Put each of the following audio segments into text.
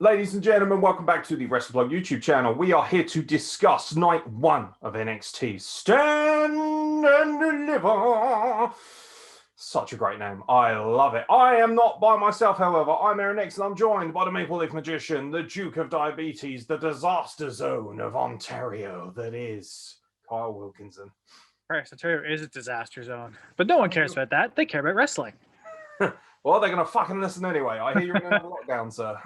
Ladies and gentlemen, welcome back to the Wrestle YouTube channel. We are here to discuss night one of NXT Stand and Deliver. Such a great name. I love it. I am not by myself, however. I'm Aeron, and I'm joined by the Maple Leaf Magician, the Duke of Diabetes, the disaster zone of Ontario that is Kyle Wilkinson. First, Ontario is a disaster zone, but no one cares about that. They care about wrestling. Well, they're going to fucking listen anyway. I hear you're in another lockdown, sir.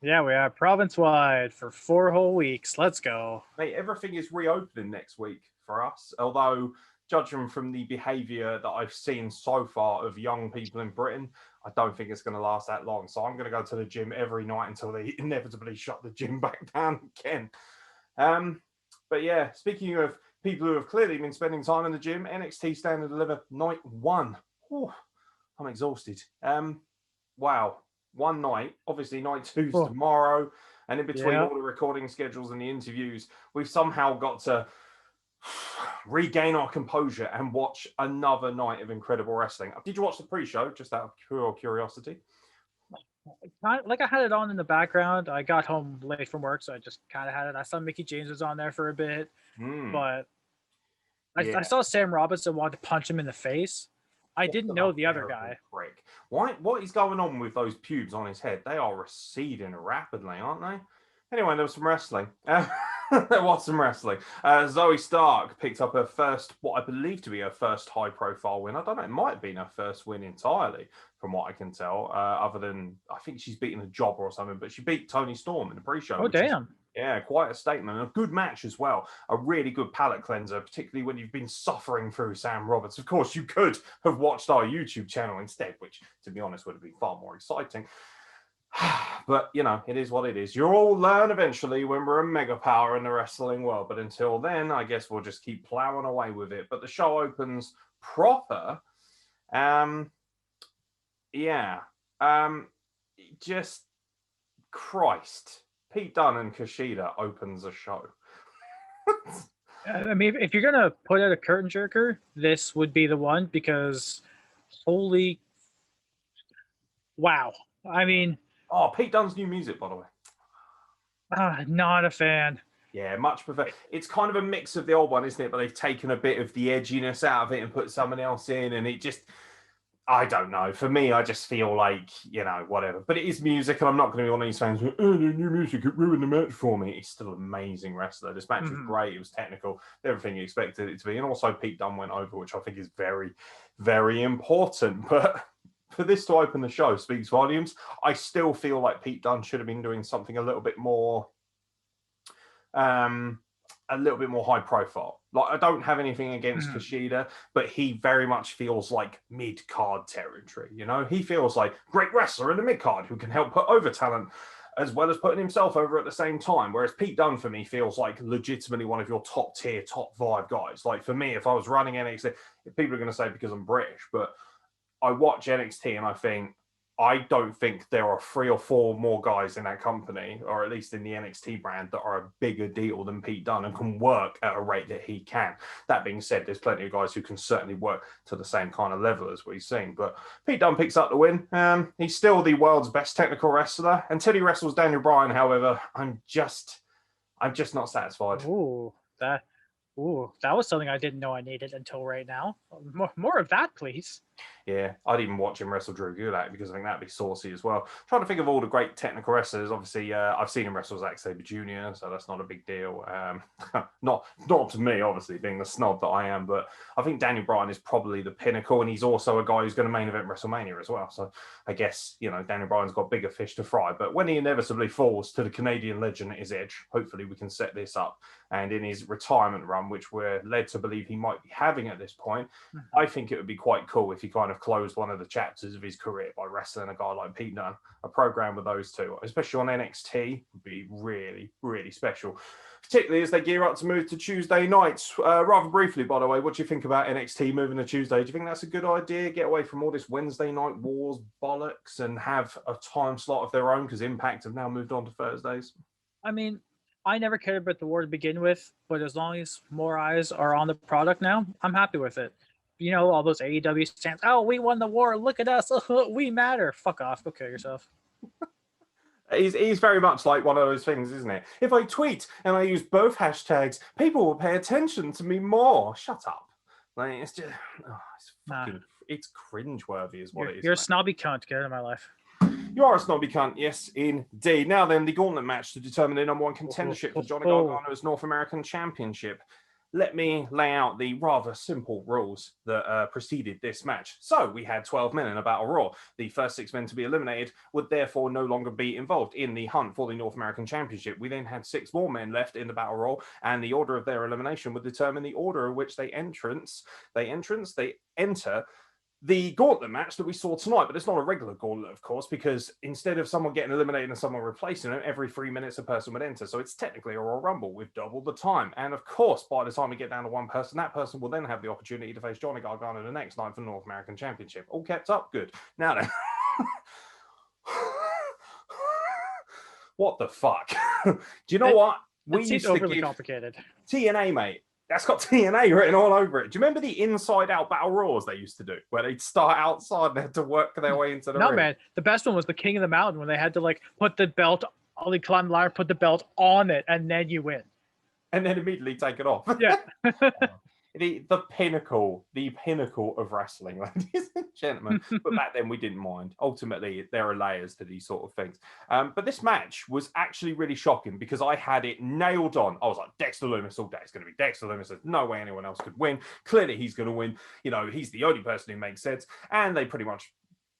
Yeah, we are province-wide for 4 whole weeks. Let's go. Mate, everything is reopening next week for us, although judging from the behaviour that I've seen so far of young people in Britain, I don't think it's going to last that long. So I'm going to go to the gym every night until they inevitably shut the gym back down again. But yeah, speaking of people who have clearly been spending time in the gym, NXT Stand and Deliver night one. Ooh, I'm exhausted. Wow. One night, obviously night two's tomorrow, and in between all the recording schedules and the interviews, we've somehow got to regain our composure and watch another night of incredible wrestling. Did you watch the pre-show, just out of pure curiosity? Like I had it on in the background. I got home late from work, so I just kind of had it. I saw Mickie James was on there for a bit, but I saw Sam Robinson wanted to punch him in the face. I didn't know the other guy. Prick. What is going on with those pubes on his head? They are receding rapidly, aren't they? Anyway, there was some wrestling. There was some wrestling. Zoe Stark picked up her first, what I believe to be her first high-profile win. I don't know, it might have been her first win entirely, from what I can tell, other than, I think she's beaten a jobber or something, but she beat Toni Storm in the pre-show. Oh, damn. Yeah, quite a statement. A good match as well. A really good palate cleanser, particularly when you've been suffering through Sam Roberts. Of course, you could have watched our YouTube channel instead, which, to be honest, would have been far more exciting. But, you know, it is what it is. You'll all learn eventually when we're a mega power in the wrestling world. But until then, I guess we'll just keep plowing away with it. But the show opens proper. Just Christ. Pete Dunne and Kushida opens a show. I mean, if you're going to put out a curtain jerker, this would be the one because holy wow. I mean... Oh, Pete Dunne's new music, by the way. Not a fan. Yeah, much prefer. It's kind of a mix of the old one, isn't it? But they've taken a bit of the edginess out of it and put someone else in, and it just... I don't know. For me, I just feel like, you know, whatever. But it is music, and I'm not going to be one of these fans who, the new music, it ruined the match for me. He's still an amazing wrestler. This match was great. It was technical. Everything you expected it to be. And also, Pete Dunne went over, which I think is very, very important. But for this to open the show speaks volumes. I still feel like Pete Dunne should have been doing something a little bit more... high profile. Like, I don't have anything against Kushida, but he very much feels like mid-card territory, you know? He feels like great wrestler in the mid-card who can help put over talent as well as putting himself over at the same time. Whereas Pete Dunne, for me, feels like legitimately one of your top tier, top 5 guys. Like, for me, if I was running NXT, people are going to say because I'm British, but I watch NXT and I think, I don't think there are 3 or 4 more guys in that company, or at least in the NXT brand, that are a bigger deal than Pete Dunne and can work at a rate that he can. That being said, there's plenty of guys who can certainly work to the same kind of level as we've seen. But Pete Dunne picks up the win. He's still the world's best technical wrestler. Until he wrestles Daniel Bryan, however, I'm just not satisfied. That was something I didn't know I needed until right now. More of that, please. Yeah, I'd even watch him wrestle Drew Gulak because I think that'd be saucy as well. Trying to think of all the great technical wrestlers. Obviously, I've seen him wrestle Zack Sabre Jr., so that's not a big deal. Not to me, obviously, being the snob that I am, but I think Daniel Bryan is probably the pinnacle, and he's also a guy who's going to main event WrestleMania as well. So I guess, you know, Daniel Bryan's got bigger fish to fry. But when he inevitably falls to the Canadian legend at his edge, hopefully we can set this up. And in his retirement run, which we're led to believe he might be having at this point, I think it would be quite cool if he kind of closed one of the chapters of his career by wrestling a guy like Pete Dunne. A program with those two, especially on NXT, would be really, really special. Particularly as they gear up to move to Tuesday nights. Rather briefly, by the way, what do you think about NXT moving to Tuesday? Do you think that's a good idea? Get away from all this Wednesday night wars bollocks and have a time slot of their own because Impact have now moved on to Thursdays? I mean, I never cared about the war to begin with, but as long as more eyes are on the product now, I'm happy with it. You know, all those AEW stands, oh, we won the war, look at us, we matter. Fuck off, go kill yourself. He's very much like one of those things, isn't it? If I tweet and I use both hashtags, people will pay attention to me more. Shut up. Like, it's just, it's fucking, it's cringeworthy is what it is. You're a snobby cunt. Get out of my life. You are a snobby cunt, yes, indeed. Now then, the gauntlet match to determine the number one contendership for Johnny Gargano's North American Championship. Let me lay out the rather simple rules that preceded this match. So we had 12 men in a battle royal. The first 6 men to be eliminated would therefore no longer be involved in the hunt for the North American Championship. We then had 6 more men left in the battle royal, and the order of their elimination would determine the order in which they enter the gauntlet match that we saw tonight. But it's not a regular gauntlet, of course, because instead of someone getting eliminated and someone replacing them, every 3 minutes a person would enter. So it's technically a Royal Rumble with double the time. And of course, by the time we get down to one person, that person will then have the opportunity to face Johnny Gargano the next night for the North American Championship. All kept up? Good. Now then. What the fuck? Do you know what? We used to overly complicated. TNA, mate. That's got TNA written all over it. Do you remember the inside-out battle royals they used to do, where they'd start outside and they had to work their way into the ring? No, man. The best one was the King of the Mountain, when they had to like put the belt, only climb the ladder, put the belt on it, and then you win. And then immediately take it off. Yeah. the pinnacle of wrestling, ladies and gentlemen. But back then we didn't mind. Ultimately, there are layers to these sort of things. But this match was actually really shocking because I had it nailed on. I was like, Dexter Lumis all day. It's going to be Dexter Lumis. There's no way anyone else could win. Clearly, he's going to win. You know, he's the only person who makes sense. And they pretty much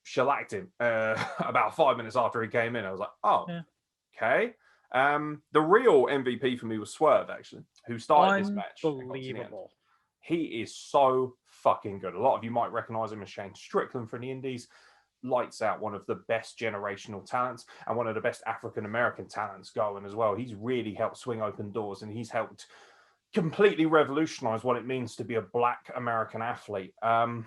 shellacked him about 5 minutes after he came in. I was like, oh, yeah. Okay. The real MVP for me was Swerve, actually, who started this match. Unbelievable. He is so fucking good. A lot of you might recognize him as Shane Strickland from the Indies. Lights out, one of the best generational talents and one of the best African-American talents going as well. He's really helped swing open doors, and he's helped completely revolutionize what it means to be a Black American athlete. But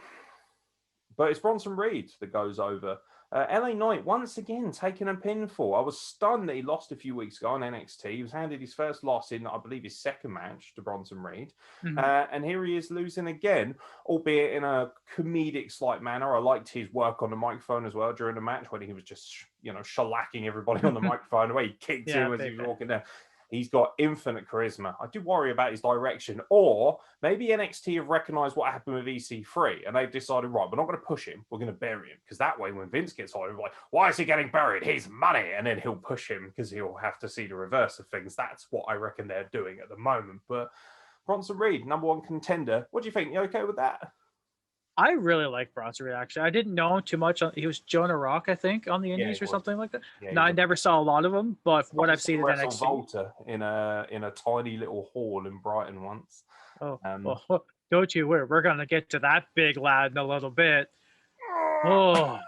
it's Bronson Reed that goes over. LA Knight once again taking a pinfall. I was stunned that he lost a few weeks ago on NXT. He was handed his first loss in, I believe, his second match to Bronson Reed. Mm-hmm. And here he is losing again, albeit in a comedic slight manner. I liked his work on the microphone as well during the match when he was just, shellacking everybody on the microphone. The way he kicked him as he was walking down. He's got infinite charisma. I do worry about his direction. Or maybe NXT have recognized what happened with EC3 and they've decided, right, we're not going to push him. We're going to bury him. Because that way, when Vince gets hired, we're like, why is he getting buried? He's money. And then he'll push him because he'll have to see the reverse of things. That's what I reckon they're doing at the moment. But Bronson Reed, number one contender. What do you think? You okay with that? I really like Bronson Reed, actually. I didn't know him too much. He was Jonah Rock, I think, on the Indies or something like that. Yeah, no, I never saw a lot of him, but what I've seen in NXT. Volta in a tiny little hall in Brighton once. Well, don't you worry. We're going to get to that big lad in a little bit. But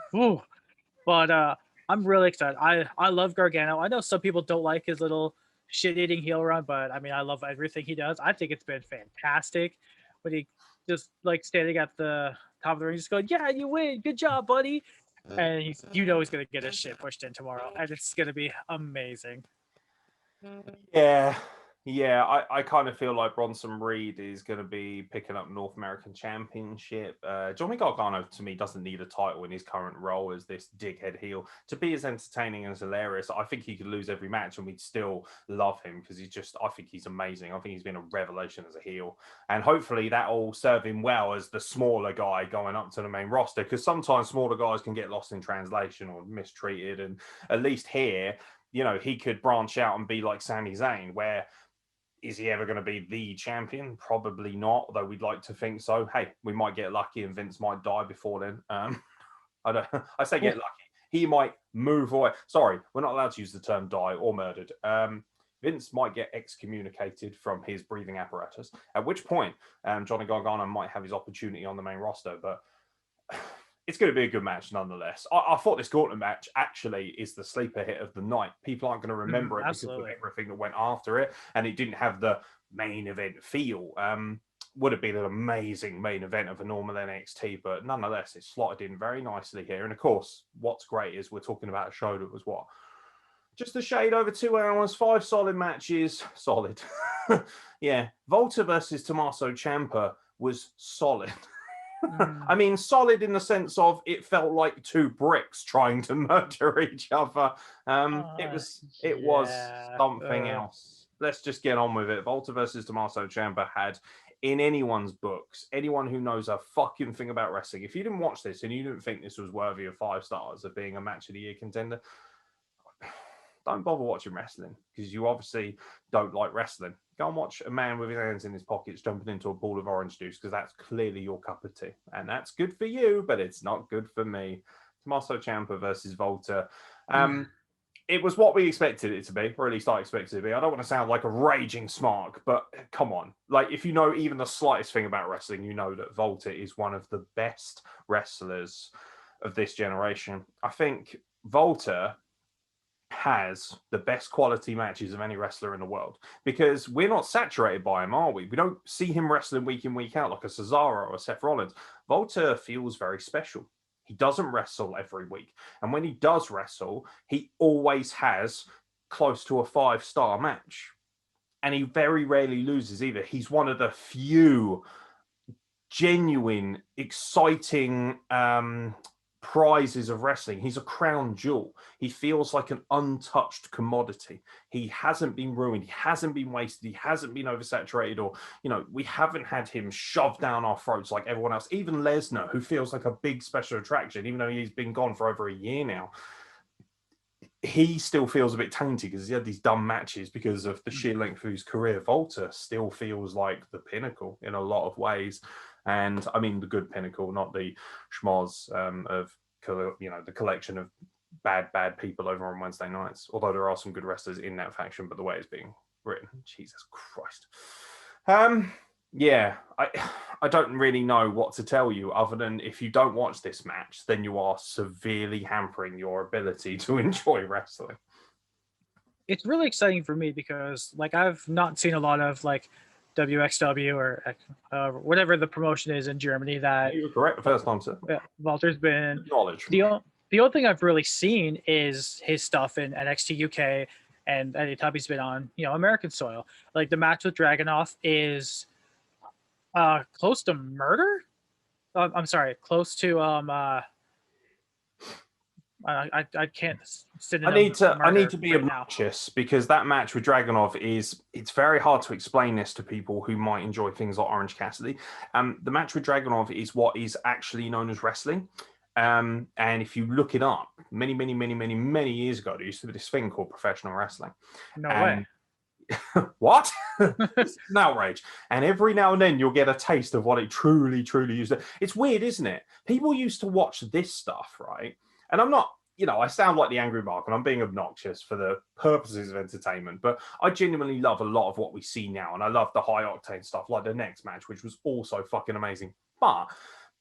I'm really excited. I love Gargano. I know some people don't like his little shit-eating heel run, but I mean, I love everything he does. I think it's been fantastic when he just like standing at the top of the ring, just going, yeah, you win. Good job, buddy. And he's going to get his shit pushed in tomorrow. And it's going to be amazing. Yeah, I kind of feel like Bronson Reed is going to be picking up North American Championship. Johnny Gargano, to me, doesn't need a title in his current role as this dickhead heel. To be as entertaining and as hilarious, I think he could lose every match and we'd still love him because I think he's amazing. I think he's been a revelation as a heel. And hopefully that will serve him well as the smaller guy going up to the main roster, because sometimes smaller guys can get lost in translation or mistreated. And at least here, he could branch out and be like Sami Zayn, where is he ever going to be the champion? Probably not, although we'd like to think so. Hey, we might get lucky and Vince might die before then. I say get lucky. He might move away. Sorry, we're not allowed to use the term die or murdered. Vince might get excommunicated from his breathing apparatus, at which point Johnny Gargano might have his opportunity on the main roster. But it's going to be a good match nonetheless. I thought this gauntlet match actually is the sleeper hit of the night. People aren't going to remember it because of everything that went after it, and it didn't have the main event feel. Would have been an amazing main event of a normal NXT, but nonetheless, it's slotted in very nicely here. And of course, what's great is we're talking about a show that was just a shade over 2 hours, 5 solid matches. Solid. Yeah. Volta versus Tommaso Champa was solid. I mean, solid in the sense of it felt like two bricks trying to murder each other. It was something else. Let's just get on with it. Volta versus Tommaso Ciampa had, in anyone's books, anyone who knows a fucking thing about wrestling, if you didn't watch this and you didn't think this was worthy of 5 stars of being a match of the year contender, don't bother watching wrestling, because you obviously don't like wrestling. Go and watch a man with his hands in his pockets jumping into a pool of orange juice, because that's clearly your cup of tea. And that's good for you, but it's not good for me. Tommaso Ciampa versus Volta. It was what we expected it to be, or at least I expected it to be. I don't want to sound like a raging smart, but come on. Like, if you know even the slightest thing about wrestling, you know that Volta is one of the best wrestlers of this generation. I think Volta has the best quality matches of any wrestler in the world, because we're not saturated by him, are we? We don't see him wrestling week in, week out like a Cesaro or a Seth Rollins. Volta feels very special. He doesn't wrestle every week. And when he does wrestle, he always has close to a 5-star match. And he very rarely loses either. He's one of the few genuine, exciting prizes of wrestling. He's a crown jewel. He feels like an untouched commodity. He hasn't been ruined. He hasn't been wasted. He hasn't been oversaturated, or, we haven't had him shoved down our throats like everyone else. Even Lesnar, who feels like a big special attraction, even though he's been gone for over a year now, he still feels a bit tainted because he had these dumb matches because of the sheer length of his career. Volta still feels like the pinnacle in a lot of ways. And I mean the good pinnacle, not the schmoz of, the collection of bad people over on Wednesday nights. Although there are some good wrestlers in that faction, but the way it's being written, Jesus Christ. Yeah, I don't really know what to tell you other than if you don't watch this match, then you are severely hampering your ability to enjoy wrestling. It's really exciting for me because, I've not seen a lot of WXW or whatever the promotion is in Germany that you were correct the first time, sir. Walter's been. Knowledge. The only thing I've really seen is his stuff in NXT UK and any time he's been on American soil. Like the match with Dragunov is close to murder. I'm sorry, close to I can't. I need to be obnoxious because that match with Dragunov it's very hard to explain this to people who might enjoy things like Orange Cassidy. The match with Dragunov is what is actually known as wrestling. And if you look it up, many years ago, there used to be this thing called professional wrestling. No way. What? It's an outrage. And every now and then you'll get a taste of what it truly used to. It's weird, isn't it? People used to watch this stuff, right? And I'm not, I sound like the angry Mark and I'm being obnoxious for the purposes of entertainment, but I genuinely love a lot of what we see now. And I love the high octane stuff like the next match, which was also fucking amazing. But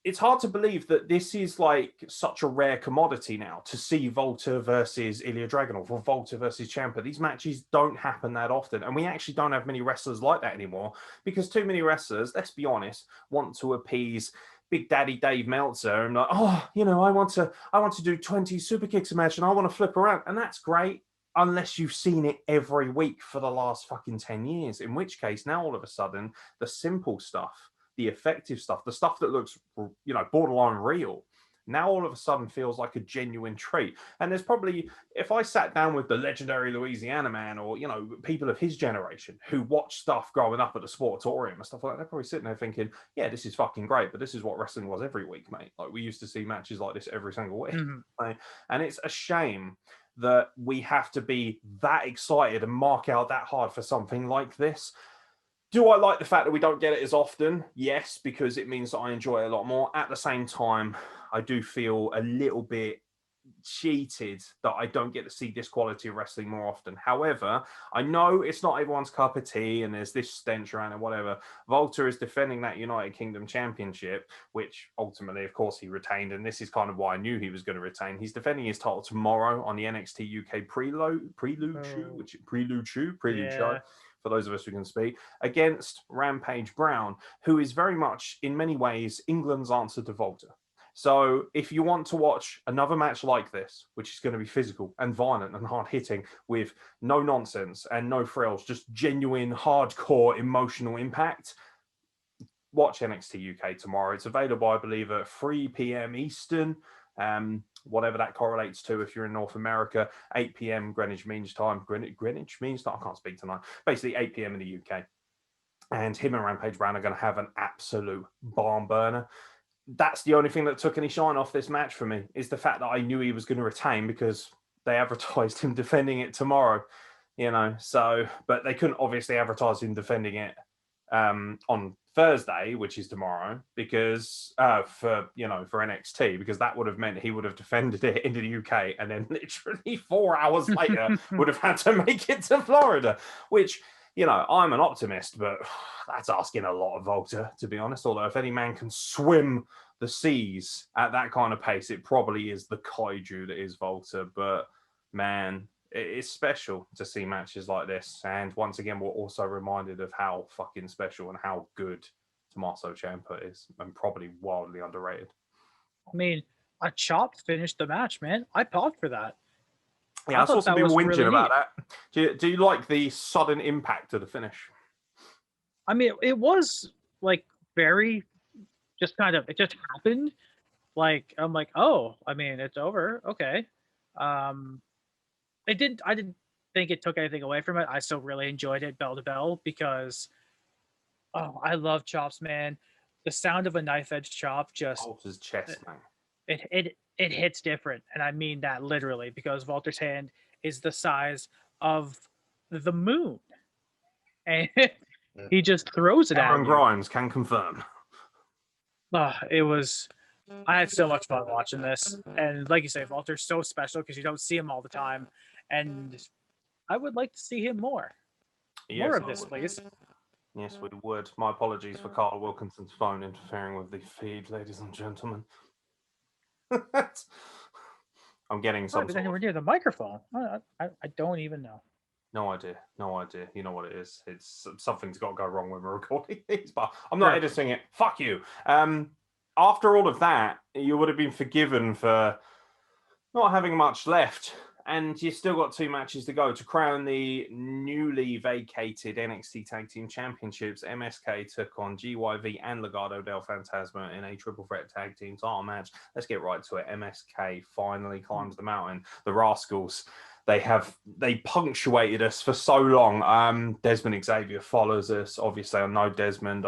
it's hard to believe that this is like such a rare commodity now to see Volta versus Ilya Dragunov or Volta versus Champa. These matches don't happen that often. And we actually don't have many wrestlers like that anymore because too many wrestlers, let's be honest, want to appease Big Daddy Dave Meltzer and I want to do 20 super kicks a match and I want to flip around. And that's great unless you've seen it every week for the last fucking 10 years, in which case now all of a sudden the simple stuff, the effective stuff, the stuff that looks, borderline real, now all of a sudden feels like a genuine treat. And there's probably, if I sat down with the legendary Louisiana man or, people of his generation who watch stuff growing up at the Sportatorium and stuff like that, they're probably sitting there thinking, yeah, this is fucking great, but this is what wrestling was every week, mate. Like we used to see matches like this every single week. Mm-hmm. And it's a shame that we have to be that excited and mark out that hard for something like this. Do I like the fact that we don't get it as often? Yes, because it means that I enjoy it a lot more. At the same time, I do feel a little bit cheated that I don't get to see this quality of wrestling more often. However, I know it's not everyone's cup of tea and there's this stench around and whatever. Volta is defending that United Kingdom Championship, which ultimately, of course, he retained. And this is kind of why I knew he was going to retain. He's defending his title tomorrow on the NXT UK Prelude Show. For those of us who can speak, against Rampage Brown, who is very much, in many ways, England's answer to Volta. So if you want to watch another match like this, which is going to be physical and violent and hard-hitting with no nonsense and no frills, just genuine, hardcore, emotional impact, watch NXT UK tomorrow. It's available, I believe, at 3 p.m. Eastern, whatever that correlates to if you're in North America, 8 p.m. Greenwich Mean Time. Greenwich Mean Time? I can't speak tonight. Basically, 8 p.m. in the UK. And him and Rampage Brown are going to have an absolute barn burner. That's the only thing that took any shine off this match for me, is the fact that I knew he was going to retain because they advertised him defending it tomorrow, so, but they couldn't obviously advertise him defending it on Thursday, which is tomorrow, because for NXT, because that would have meant he would have defended it in the UK and then literally 4 hours later would have had to make it to Florida, which, I'm an optimist, but that's asking a lot of Volta, to be honest. Although if any man can swim the seas at that kind of pace, it probably is the kaiju that is Volta. But man, it's special to see matches like this. And once again, we're also reminded of how fucking special and how good Tommaso Ciampa is, and probably wildly underrated. I mean, a chop finished the match, man. I popped for that. Yeah, I saw some people whinging about that. Do you like the sudden impact of the finish? I mean, it was like very just kind of, it just happened. Like, I'm like, oh, I mean, it's over. Okay. I didn't think it took anything away from it. I still really enjoyed it bell to bell because, I love chops, man. The sound of a knife edge chop just holds his chest, man. It hits different, and I mean that literally, because Walter's hand is the size of the moon, and he just throws it at Aaron Grimes can confirm. It was. I had so much fun watching this, and like you say, Walter's so special because you don't see him all the time, and I would like to see him more. Yes, more of this, please. Yes, we would. My apologies for Carl Wilkinson's phone interfering with the feed, ladies and gentlemen. I'm getting some. But then we're near the microphone. I don't even know. No idea. You know what it is. It's something's got to go wrong when we're recording these, but I'm not editing it. Fuck you. After all of that, you would have been forgiven for not having much left. And you still got 2 matches to go to crown the newly vacated NXT Tag Team Championships. MSK took on GYV and Legado del Fantasma in a triple threat tag team title match. Let's get right to it. MSK finally climbs the mountain. The Rascals, they punctuated us for so long. Desmond Xavier follows us. Obviously, I know Desmond.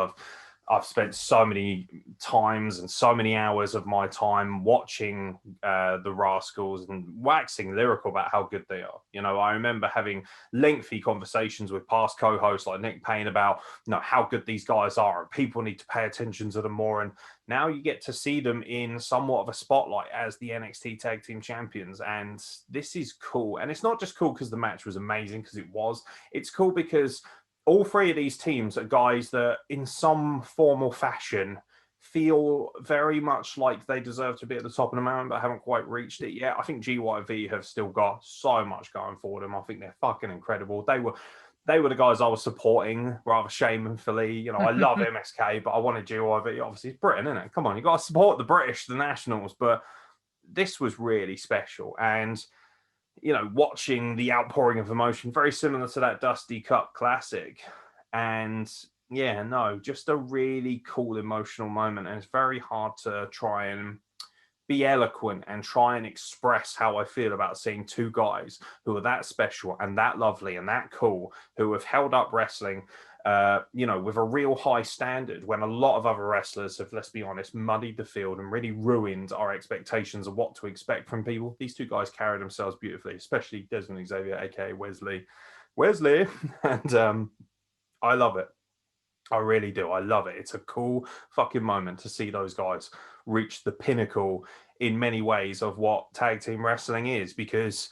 I've spent so many times and so many hours of my time watching the Rascals and waxing lyrical about how good they are. I remember having lengthy conversations with past co-hosts like Nick Payne about how good these guys are, and people need to pay attention to them more. And now you get to see them in somewhat of a spotlight as the NXT Tag Team Champions. And this is cool. And it's not just cool because the match was amazing, because it was. It's cool because all 3 of these teams are guys that in some form or fashion feel very much like they deserve to be at the top of the mountain, but haven't quite reached it yet. I think GYV have still got so much going for them. I think they're fucking incredible. They were the guys I was supporting rather shamefully. I love MSK, but I wanted GYV. Obviously, it's Britain, isn't it? Come on, you got to support the British, the Nationals. But this was really special. And watching the outpouring of emotion, very similar to that Dusty Cup Classic. And just a really cool emotional moment. And it's very hard to try and be eloquent and try and express how I feel about seeing 2 guys who are that special and that lovely and that cool, who have held up wrestling with a real high standard, when a lot of other wrestlers have, let's be honest, muddied the field and really ruined our expectations of what to expect from people. These 2 guys carry themselves beautifully, especially Desmond Xavier, aka Wesley. And I love it. I really do. I love it. It's a cool fucking moment to see those guys reach the pinnacle in many ways of what tag team wrestling is, because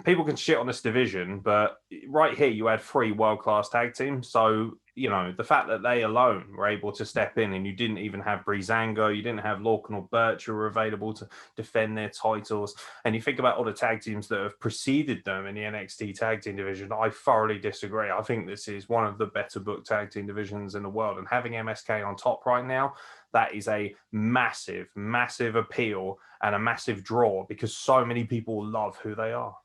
people can shit on this division, but right here you had 3 world-class tag teams. So, the fact that they alone were able to step in, and you didn't even have Breezango, you didn't have Lorcan or Birch who were available to defend their titles. And you think about all the tag teams that have preceded them in the NXT tag team division, I thoroughly disagree. I think this is one of the better booked tag team divisions in the world. And having MSK on top right now, that is a massive, massive appeal and a massive draw, because so many people love who they are.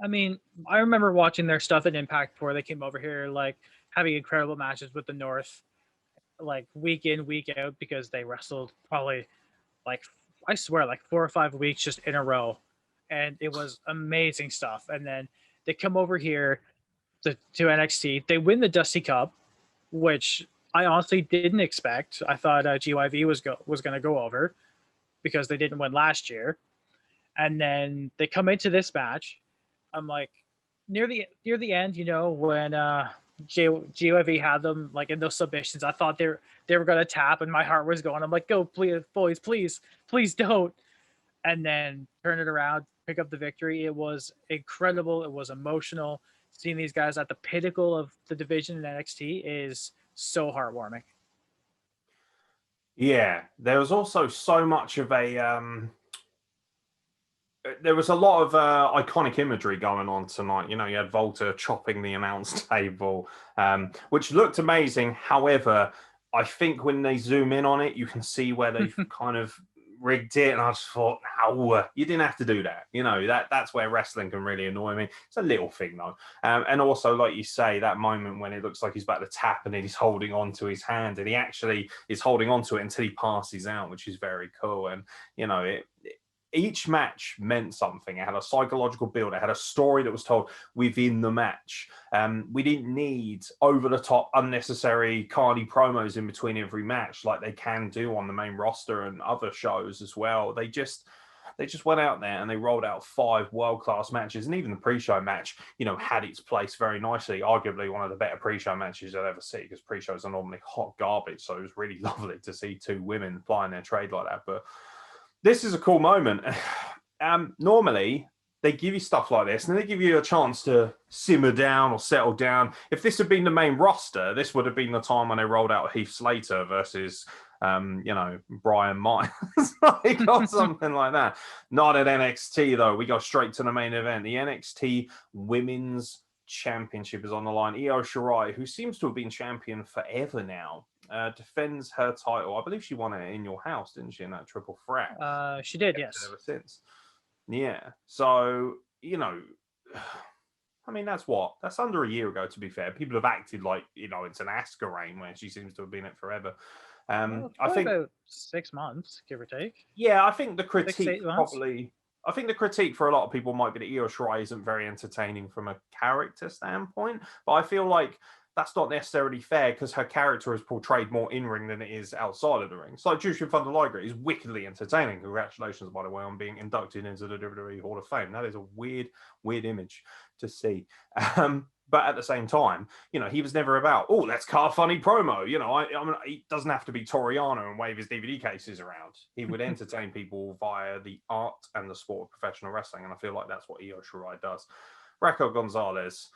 I mean, I remember watching their stuff at Impact before they came over here. Like, having incredible matches with the North, like week in, week out, because they wrestled probably like, I swear, like 4 or 5 weeks just in a row, and it was amazing stuff. And then they come over here to NXT. They win the Dusty Cup, which I honestly didn't expect. I thought GYV was going to go over because they didn't win last year. And then they come into this match. I'm like, near the end, when GYV had them like in those submissions, I thought they were gonna tap, and my heart was going. I'm like, go, please, boys, please don't. And then turn it around, pick up the victory. It was incredible. It was emotional. Seeing these guys at the pinnacle of the division in NXT is so heartwarming. Yeah, there was also so much of a there was a lot of iconic imagery going on tonight. You had Volta chopping the announce table, which looked amazing. However, I think when they zoom in on it, you can see where they've kind of rigged it. And I just thought, no, you didn't have to do that. That's where wrestling can really annoy me. It's a little thing, though. And also, like you say, that moment when it looks like he's about to tap and then he's holding on to his hand, and he actually is holding on to it until he passes out, which is very cool. And, each match meant something. It had a psychological build. It had a story that was told within the match. We didn't need over-the-top, unnecessary, carny promos in between every match like they can do on the main roster and other shows as well. They just went out there and they rolled out 5 world-class matches. And even the pre-show match, had its place very nicely. Arguably one of the better pre-show matches I've ever seen, because pre-shows are normally hot garbage. So it was really lovely to see 2 women plying their trade like that. But this is a cool moment. Normally, they give you stuff like this, and they give you a chance to simmer down or settle down. If this had been the main roster, this would have been the time when they rolled out Heath Slater versus, Brian Myers, or something like that. Not at NXT, though. We go straight to the main event. The NXT Women's Championship is on the line. Io Shirai, who seems to have been champion forever now, defends her title. I believe she won it in your house, didn't she, in that triple threat? She did, yes. Ever since. Yeah. So, I mean, that's under a year ago, to be fair. People have acted like, it's an Asuka reign where she seems to have been it forever. I think about 6 months, give or take. Yeah, I think the critique I think the critique for a lot of people might be that Io Shirai isn't very entertaining from a character standpoint, but I feel like that's not necessarily fair because her character is portrayed more in-ring than it is outside of the ring. So like Jushin Thunder Liger is wickedly entertaining. Congratulations, by the way, on being inducted into the WWE Hall of Fame. That is a weird image to see. But at the same time, he was never about, let's cut a funny promo. I mean, it doesn't have to be Toriano and wave his DVD cases around. He would entertain people via the art and the sport of professional wrestling. And I feel like that's what Io Shirai does. Raquel Gonzalez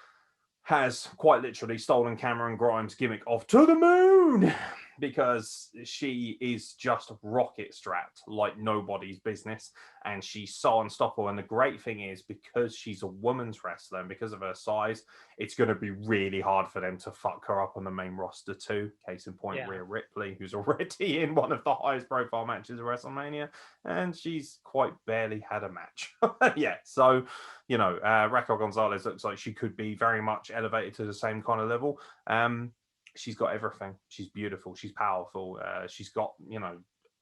has quite literally stolen Cameron Grimes' gimmick of to the moon, because she is just rocket strapped like nobody's business, and she's so unstoppable. And the great thing is, because she's a woman's wrestler and because of her size, it's going to be really hard for them to fuck her up on the main roster too. Case in point, Rhea Ripley, who's already in one of the highest profile matches of WrestleMania, and she's quite barely had a match. So Raquel Gonzalez looks like she could be very much elevated to the same kind of level. She's got everything. She's beautiful. She's powerful. She's got,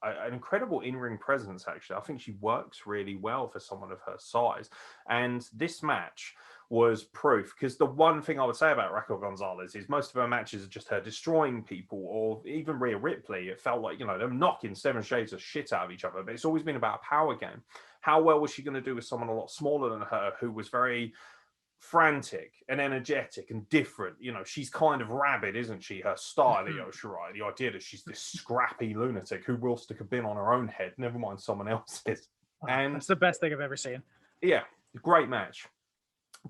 an incredible in-ring presence, actually. I think she works really well for someone of her size. And this match was proof, because the one thing I would say about Raquel Gonzalez is most of her matches are just her destroying people, or even Rhea Ripley. It felt like, them knocking 7 shades of shit out of each other, but it's always been about a power game. How well was she going to do with someone a lot smaller than her, who was very frantic and energetic and different? She's kind of rabid, isn't she? Her style, Io Shirai, the idea that she's this scrappy lunatic who will stick a bin on her own head, never mind someone else's. And that's the best thing I've ever seen. Yeah, great match.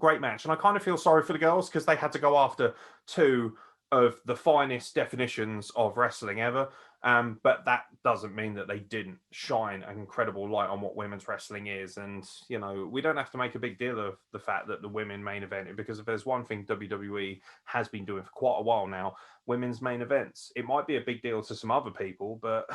And I kind of feel sorry for the girls, because they had to go after 2 of the finest definitions of wrestling ever. But that doesn't mean that they didn't shine an incredible light on what women's wrestling is. And, we don't have to make a big deal of the fact that the women main evented, because if there's one thing WWE has been doing for quite a while now, women's main events. It might be a big deal to some other people, but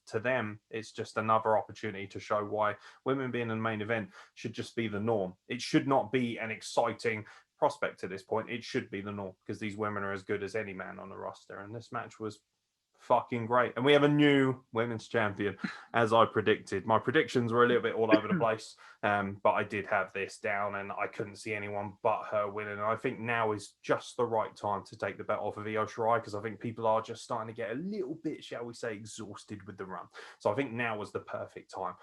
to them, it's just another opportunity to show why women being in the main event should just be the norm. It should not be an exciting prospect at this point, it should be the norm because these women are as good as any man on the roster. And this match was fucking great. And we have a new women's champion, as I predicted. My predictions were a little bit all over the place, but I did have this down and I couldn't see anyone but her winning. And I think now is just the right time to take the belt off of Io Shirai because I think people are just starting to get a little bit, shall we say, exhausted with the run. So I think now was the perfect time.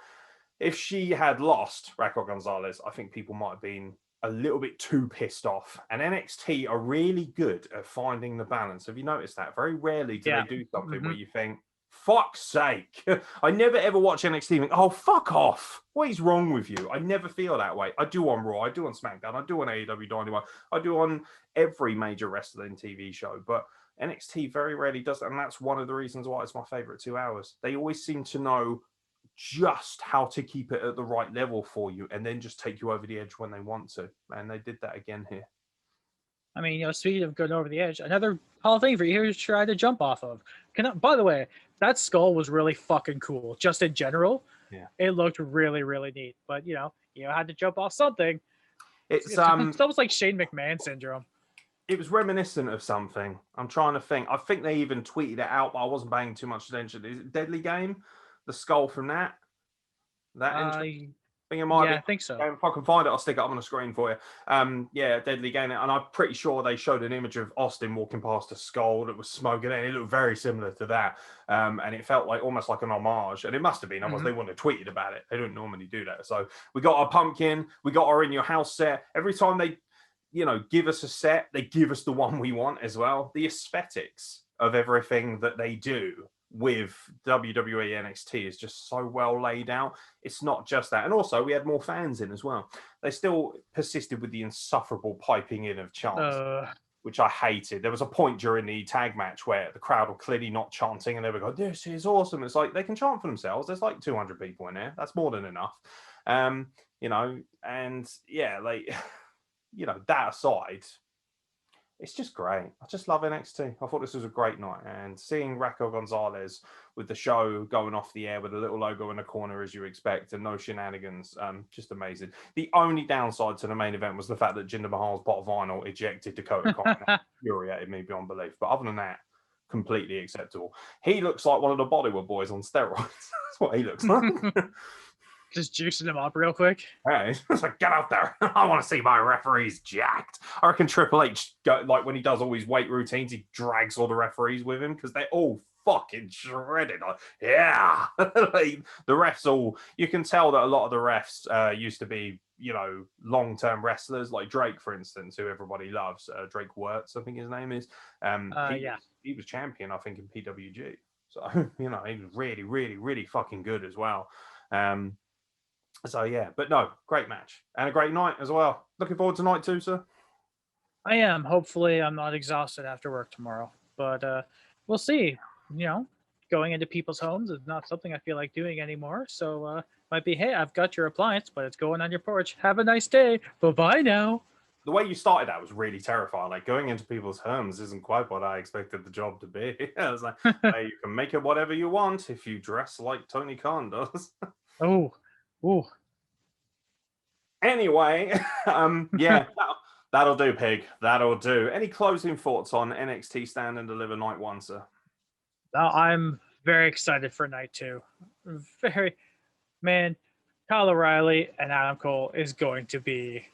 If she had lost Raquel Gonzalez, I think people might have been a little bit too pissed off. And NXT are really good at finding the balance. Have you noticed that? Very rarely do they do something where you think, fuck's sake. I never ever watch NXT and think, oh, fuck off. What is wrong with you? I never feel that way. I do on Raw. I do on SmackDown. I do on AEW Dynamite. I do on every major wrestling TV show. But NXT very rarely does that. And that's one of the reasons why it's my favorite 2 hours. They always seem to know just how to keep it at the right level for you and then just take you over the edge when they want to. And they did that again here. I mean, speaking of going over the edge, another Hall of Fame for you to try to jump off of. By the way, that skull was really fucking cool. Just in general, it looked really, really neat. But, you had to jump off something. It's almost like Shane McMahon syndrome. It was reminiscent of something. I'm trying to think. I think they even tweeted it out, but I wasn't paying too much attention. Is it Deadly Game? The skull from that? I think it might be. I think so. If I can find it, I'll stick it up on the screen for you. Deadly Game. And I'm pretty sure they showed an image of Austin walking past a skull that was smoking, and it looked very similar to that. And it felt like almost like an homage. And it must have been, otherwise they wouldn't have tweeted about it. They don't normally do that. So we got our pumpkin, we got our In Your House set. Every time they, give us a set, they give us the one we want as well. The aesthetics of everything that they do with WWE NXT is just so well laid out. It's not just that. And also, we had more fans in as well. They still persisted with the insufferable piping in of chants, which I hated. There was a point during the tag match where the crowd were clearly not chanting and they were going, this is awesome. It's like, they can chant for themselves. There's like 200 people in there. That's more than enough. And that aside, it's just great. I just love NXT. I thought this was a great night. And seeing Raquel Gonzalez with the show going off the air with a little logo in the corner, as you expect, and no shenanigans, just amazing. The only downside to the main event was the fact that Jinder Mahal's pot of vinyl ejected Dakota Kai. That infuriated me beyond belief. But other than that, completely acceptable. He looks like one of the Bollywood boys on steroids. That's what he looks like. Just juicing him up real quick. Hey, it's like, get out there. I want to see my referees jacked. I reckon Triple H, like when he does all his weight routines, he drags all the referees with him because they're all fucking shredded. Like, yeah. Like, the refs all, you can tell that a lot of the refs used to be, long-term wrestlers, like Drake, for instance, who everybody loves. Drake Wirtz, I think his name is. He was champion, I think, in PWG. So, he was really, really, really fucking good as well. But no, great match and a great night as well. Looking forward to night 2, sir. I am. Hopefully, I'm not exhausted after work tomorrow, but we'll see. Going into people's homes is not something I feel like doing anymore. So might be, hey, I've got your appliance, but it's going on your porch. Have a nice day. Bye-bye now. The way you started that was really terrifying. Like, going into people's homes isn't quite what I expected the job to be. I was like, hey, you can make it whatever you want if you dress like Tony Khan does. Oh. Ooh. Anyway, that'll do, Pig. That'll do. Any closing thoughts on NXT Stand and Deliver Night 1, sir? I'm very excited for night 2. Kyle O'Reilly and Adam Cole is going to be.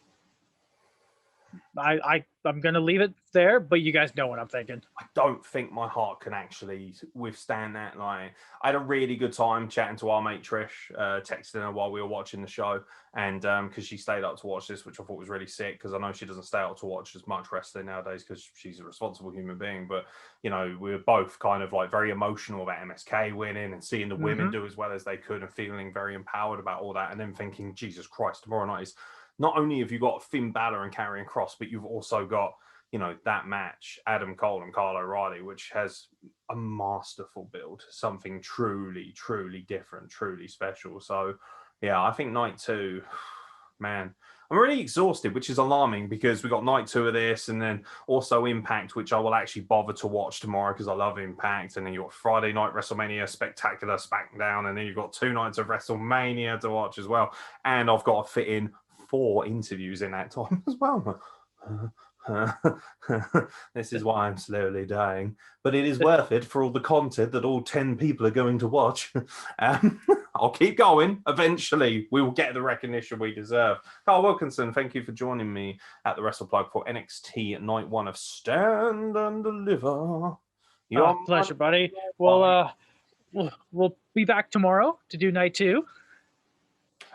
I'm going to leave it there, but you guys know what I'm thinking. I don't think my heart can actually withstand that. Like, I had a really good time chatting to our mate Trish, texting her while we were watching the show, and because she stayed up to watch this, which I thought was really sick, because I know she doesn't stay up to watch as much wrestling nowadays because she's a responsible human being. But, we were both kind of like very emotional about MSK winning and seeing the women do as well as they could and feeling very empowered about all that, and then thinking, Jesus Christ, tomorrow night is... Not only have you got Finn Balor and Karrion Kross, but you've also got, that match, Adam Cole and Kyle O'Reilly, which has a masterful build, something truly, truly different, truly special. So, yeah, I think night 2, man, I'm really exhausted, which is alarming because we got night 2 of this and then also Impact, which I will actually bother to watch tomorrow because I love Impact. And then you've got Friday night WrestleMania, Spectacular SmackDown, and then you've got 2 nights of WrestleMania to watch as well. And I've got to fit in 4 interviews in that time as well. This is why I'm slowly dying, but it is worth it for all the content that all 10 people are going to watch. I'll keep going. Eventually, we will get the recognition we deserve. Carl Wilkinson, thank you for joining me at the Wrestle Plug for NXT Night 1 of Stand and Deliver. Your pleasure, buddy. Well, we'll be back tomorrow to do night 2.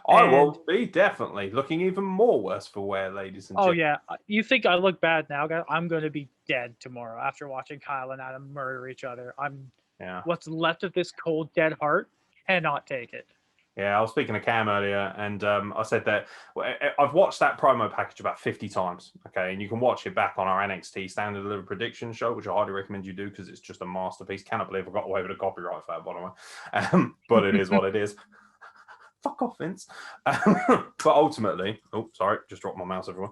I will be definitely looking even more worse for wear, ladies and gentlemen. Oh yeah, you think I look bad now, guys? I'm going to be dead tomorrow after watching Kyle and Adam murder each other. What's left of this cold, dead heart cannot take it. Yeah, I was speaking to Cam earlier, and I said that I've watched that promo package about 50 times. Okay, and you can watch it back on our NXT Stand and Deliver prediction show, which I highly recommend you do because it's just a masterpiece. Cannot believe I got away with a copyright for that, by the way. But it is what it is. Fuck off, Vince. But ultimately, oh, sorry, just dropped my mouse, everyone.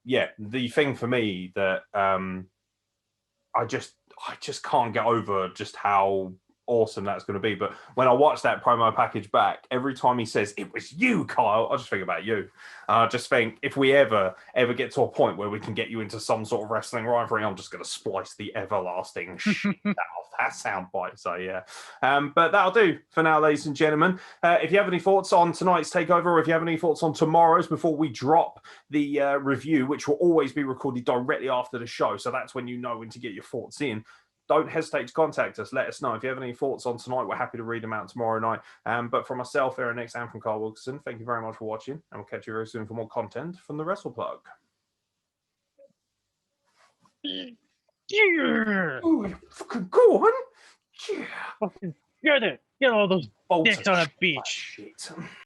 Yeah, the thing for me that I just can't get over just how awesome that's going to be. But when I watch that promo package back, every time he says it was you, Kyle, I just think about you. I just think if we ever get to a point where we can get you into some sort of wrestling rivalry, I'm just going to splice the everlasting shit out of that soundbite. So yeah, but that'll do for now, ladies and gentlemen. If you have any thoughts on tonight's takeover, or if you have any thoughts on tomorrow's, before we drop the review, which will always be recorded directly after the show, so that's when you know when to get your thoughts in. Don't hesitate to contact us. Let us know if you have any thoughts on tonight. We're happy to read them out tomorrow night. But from myself, Aeron, and from Carl Wilkinson, thank you very much for watching, and we'll catch you very soon for more content from the Wrestle Plug. Yeah. Ooh, fucking go on. Yeah. Fucking get it. Get all those Volta dicks on a beach. Shit.